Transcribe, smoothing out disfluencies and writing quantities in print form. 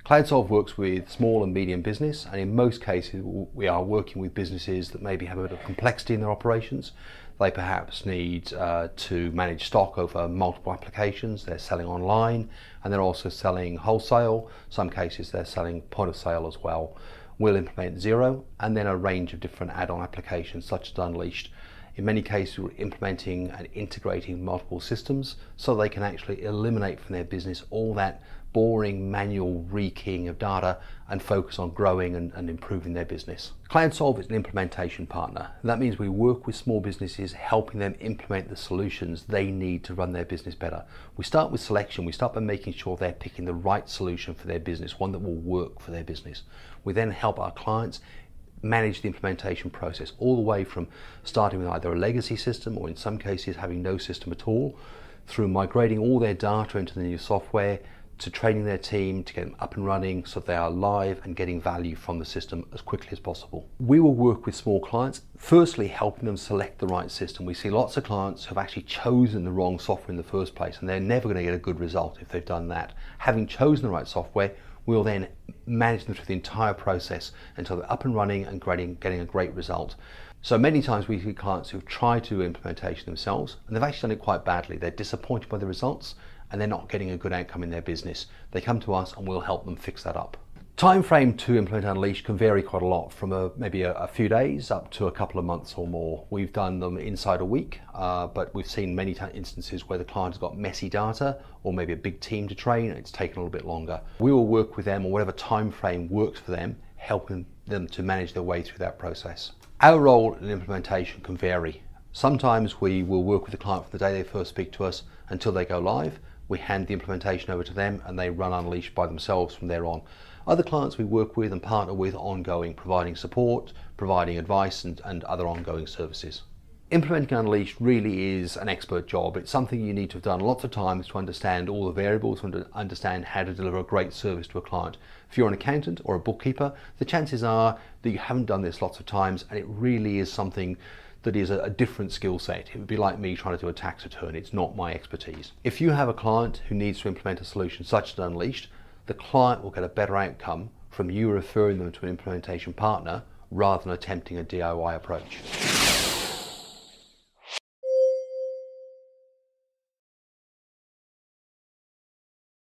Cloudsolve works with small and medium business, and in most cases we are working with businesses that maybe have a bit of complexity in their operations. They perhaps need to manage stock over multiple applications. They're selling online and they're also selling wholesale. Some cases they're selling point of sale as well. We'll implement Zero and then a range of different add-on applications such as Unleashed. In many cases, we're implementing and integrating multiple systems so they can actually eliminate from their business all that boring manual rekeying of data and focus on growing and improving their business. Cloudsolve is an implementation partner. That means we work with small businesses, helping them implement the solutions they need to run their business better. We start with selection. We start by making sure they're picking the right solution for their business, one that will work for their business. We then help our clients manage the implementation process all the way from starting with either a legacy system or in some cases having no system at all, through migrating all their data into the new software, to training their team to get them up and running so they are live and getting value from the system as quickly as possible. We will work with small clients, firstly helping them select the right system. We see lots of clients who have actually chosen the wrong software in the first place, and they're never going to get a good result if they've done that. Having chosen the right software, we'll then manage them through the entire process until they're up and running and getting a great result. So many times we see clients who've tried to do implementation themselves and they've actually done it quite badly. They're disappointed by the results and they're not getting a good outcome in their business. They come to us and we'll help them fix that up. Time frame to implement Unleashed can vary quite a lot, from maybe a few days up to a couple of months or more. We've done them inside a week, but we've seen many instances where the client has got messy data or maybe a big team to train and it's taken a little bit longer. We will work with them on whatever time frame works for them, helping them to manage their way through that process. Our role in implementation can vary. Sometimes we will work with the client from the day they first speak to us until they go live. We hand the implementation over to them and they run Unleashed by themselves from there on. Other clients we work with and partner with ongoing, providing support, providing advice and other ongoing services. Implementing Unleashed really is an expert job. It's something you need to have done lots of times to understand all the variables, to understand how to deliver a great service to a client. If you're an accountant or a bookkeeper, the chances are that you haven't done this lots of times, and it really is something that is a different skill set. It would be like me trying to do a tax return. It's not my expertise. If you have a client who needs to implement a solution such as Unleashed, the client will get a better outcome from you referring them to an implementation partner rather than attempting a DIY approach.